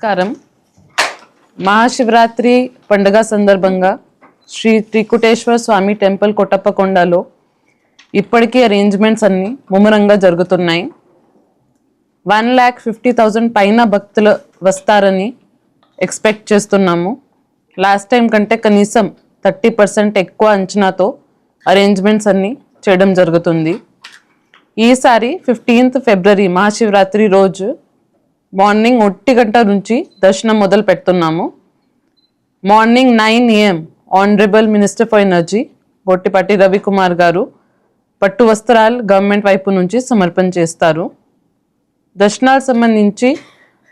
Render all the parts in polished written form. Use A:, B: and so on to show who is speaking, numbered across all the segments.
A: నమస్కారం. మహాశివరాత్రి పండుగ సందర్భంగా శ్రీ త్రికుటేశ్వర స్వామి టెంపుల్ కొట్టప్పకొండలో ఇప్పటికీ అరేంజ్మెంట్స్ అన్నీ ముమ్మరంగా జరుగుతున్నాయి. 1,50,000 పైన భక్తులు వస్తారని ఎక్స్పెక్ట్ చేస్తున్నాము. లాస్ట్ టైం కంటే కనీసం 30% ఎక్కువ అంచనాతో అరేంజ్మెంట్స్ అన్నీ చేయడం జరుగుతుంది. ఈసారి 15th ఫిబ్రవరి మహాశివరాత్రి రోజు మార్నింగ్ 1 గంట నుంచి దర్శనం మొదలు పెడుతున్నాము. Morning 9 AM honourable minister for energy Bottipati Ravikumar గారు పట్టు వస్త్రాలు గవర్నమెంట్ వైపు నుంచి సమర్పణ చేస్తారు. దర్శనాలు సంబంధించి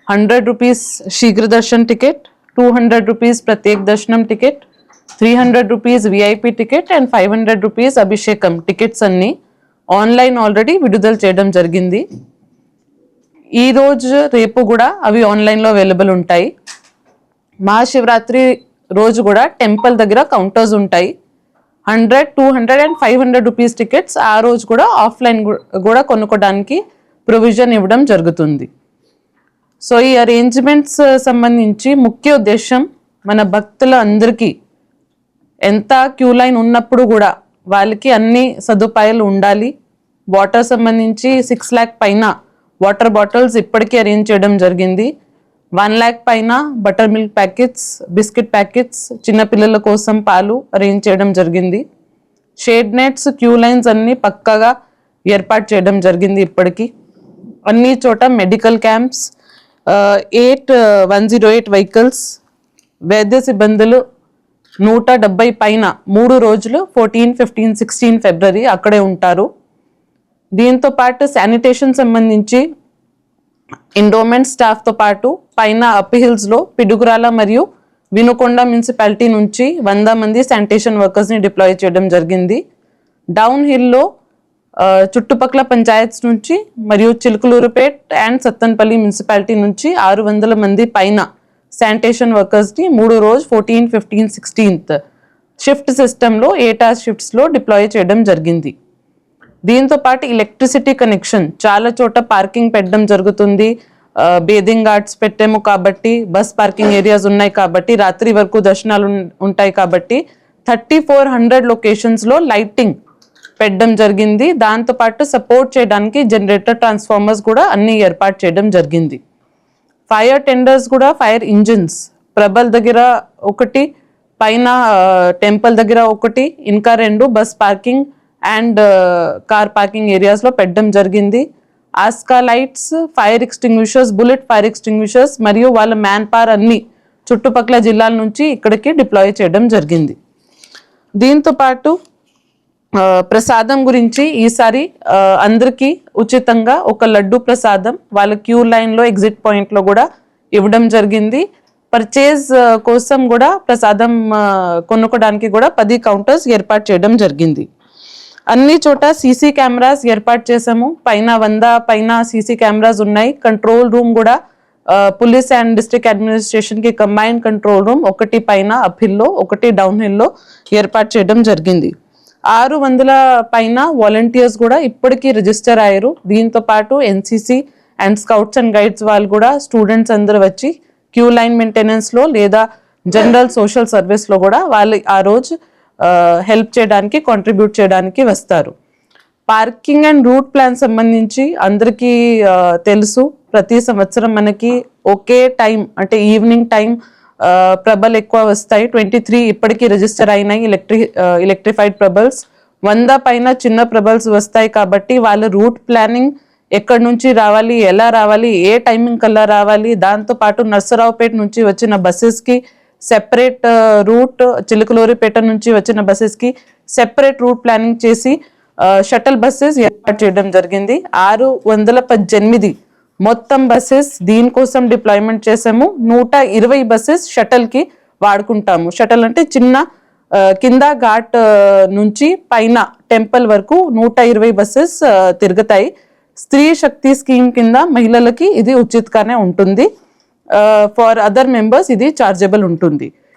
A: 100 రూపీస్ శీఘ్ర దర్శన్ టికెట్, 200 రూపీస్ ప్రత్యేక దర్శనం ticket, 300 rupees VIP ticket and 500 rupees అభిషేకం టికెట్స్ అన్నీ ఆన్లైన్ ఆల్రెడీ విడుదల చేయడం జరిగింది. ఈ రోజు రేపు కూడా అవి ఆన్లైన్లో అవైలబుల్ ఉంటాయి. మహాశివరాత్రి రోజు కూడా టెంపుల్ దగ్గర కౌంటర్స్ ఉంటాయి. 100, 200 అండ్ 500 రూపీస్ టికెట్స్ ఆ రోజు కూడా ఆఫ్లైన్ కూడా కొనుక్కోవడానికి ప్రొవిజన్ ఇవ్వడం జరుగుతుంది. సో ఈ అరేంజ్మెంట్స్ సంబంధించి ముఖ్య ఉద్దేశం మన భక్తుల అందరికీ ఎంత క్యూ లైన్ ఉన్నప్పుడు కూడా వాళ్ళకి అన్ని సదుపాయాలు ఉండాలి. వాటర్ సంబంధించి 6 lakh పైన వాటర్ బాటిల్స్ ఇప్పటికీ అరేంజ్ చేయడం జరిగింది. 1 lakh పైన butter milk packets, biscuit packets, చిన్నపిల్లల కోసం పాలు అరేంజ్ చేయడం జరిగింది. షేడ్ నెట్స్, క్యూ లైన్స్ అన్నీ పక్కాగా ఏర్పాటు చేయడం జరిగింది. ఇప్పటికీ అన్ని చోట మెడికల్ క్యాంప్స్, 108 వెహికల్స్, వైద్య సిబ్బందులు 170 పైన 3 రోజులు 14, 15, 16 ఫిబ్రవరి అక్కడే ఉంటారు. దీంతో పాటు శానిటేషన్ సంబంధించి ఎండోమెంట్ స్టాఫ్తో పాటు పైన అప్ హిల్స్లో పిడుగురాల మరియు వినుకొండ మున్సిపాలిటీ నుంచి 100 మంది శానిటేషన్ వర్కర్స్ని డిప్లాయ్ చేయడం జరిగింది. డౌన్ హిల్లో చుట్టుపక్కల పంచాయత్స్ నుంచి మరియు చిలుకలూరుపేట్ అండ్ సత్తన్పల్లి మున్సిపాలిటీ నుంచి 600 మంది పైన శానిటేషన్ వర్కర్స్ని 3 రోజు 14, 15, 16th షిఫ్ట్ సిస్టంలో 8 hours షిఫ్ట్స్లో డిప్లాయ్ చేయడం జరిగింది. దీంతో పాటు ఎలక్ట్రిసిటీ కనెక్షన్ చాలా చోట పార్కింగ్ పెట్టడం జరుగుతుంది. బేదింగ్ ఘాట్స్ పెట్టాము కాబట్టి, బస్ పార్కింగ్ ఏరియాస్ ఉన్నాయి కాబట్టి, రాత్రి వరకు దర్శనాలు ఉంటాయి కాబట్టి 3400 లొకేషన్స్లో లైటింగ్ పెట్టడం జరిగింది. దాంతోపాటు సపోర్ట్ చేయడానికి జనరేటర్ ట్రాన్స్ఫార్మర్స్ కూడా అన్ని ఏర్పాటు చేయడం జరిగింది. ఫైర్ టెండర్స్ కూడా, ఫైర్ ఇంజిన్స్ ప్రభల్ దగ్గర 1, పైన టెంపుల్ దగ్గర 1, ఇంకా 2 bus parking and car parking ఏరియాస్లో పెట్టడం జరిగింది. ఆస్కా lights, fire extinguishers, bullet fire extinguishers మరియు వాళ్ళ మ్యాన్ పవర్ అన్ని చుట్టుపక్కల జిల్లాల నుంచి ఇక్కడికి డిప్లాయ్ చేయడం జరిగింది. దీంతో పాటు ప్రసాదం గురించి ఈసారి అందరికీ ఉచితంగా ఒక లడ్డు ప్రసాదం వాళ్ళ క్యూ లైన్లో ఎగ్జిట్ పాయింట్లో కూడా ఇవ్వడం జరిగింది. పర్చేజ్ కోసం కూడా ప్రసాదం కొనుక్కోవడానికి కూడా 10 కౌంటర్స్ ఏర్పాటు చేయడం జరిగింది. అన్ని చోట సీసీ కెమెరాస్ ఏర్పాటు చేసాము. పైన 100 పైన సీసీ కెమెరాస్ ఉన్నాయి. కంట్రోల్ రూమ్ కూడా పోలీస్ అండ్ డిస్ట్రిక్ట్ అడ్మినిస్ట్రేషన్కి కంబైన్ కంట్రోల్ రూమ్ 1 పైన అప్ హిల్లో, 1 డౌన్ హిల్లో ఏర్పాటు చేయడం జరిగింది. 600 పైన వాలంటీర్స్ కూడా ఇప్పటికీ రిజిస్టర్ అయ్యారు. దీంతో పాటు NCC and scouts and guides వాళ్ళు కూడా స్టూడెంట్స్ అందరూ వచ్చి క్యూ లైన్ మెయింటెనెన్స్లో లేదా జనరల్ సోషల్ సర్వీస్లో కూడా వాళ్ళు ఆ రోజు హెల్ప్ చేయడానికి, కాంట్రిబ్యూట్ చేయడానికి వస్తారు. పార్కింగ్ అండ్ రూట్ ప్లాన్ సంబంధించి అందరికీ తెలుసు. ప్రతి సంవత్సరం మనకి ఒకే టైం అంటే ఈవినింగ్ టైం ప్రభల్ ఎక్కువ వస్తాయి. 23 ఇప్పటికీ రిజిస్టర్ అయినాయి ఎలక్ట్రిఫైడ్ ప్రభల్స్. 100 పైన చిన్న ప్రభల్స్ వస్తాయి కాబట్టి వాళ్ళ రూట్ ప్లానింగ్ ఎక్కడి నుంచి రావాలి, ఎలా రావాలి, ఏ టైమింగ్ కల్లా రావాలి, దాంతోపాటు నర్సరావుపేట నుంచి వచ్చిన బస్సెస్కి సెపరేట్ రూట్, చిలుకలూరిపేట నుంచి వచ్చిన బస్సెస్కి సెపరేట్ రూట్ ప్లానింగ్ చేసి షటల్ బస్సెస్ ఏర్పాటు చేయడం జరిగింది. 618 మొత్తం బస్సెస్ దీనికోసం డిప్లాయ్మెంట్ చేసాము. 120 బస్సెస్ షటల్కి వాడుకుంటాము. షటల్ అంటే చిన్న కింద ఘాట్ నుంచి పైన టెంపుల్ వరకు 120 బస్సెస్ తిరుగుతాయి. స్త్రీ శక్తి స్కీమ్ కింద మహిళలకి ఇది ఉచితంగానే ఉంటుంది. ఫర్ అదర్ మెంబర్స్ ఇది చార్జబుల్ ఉంటుంది.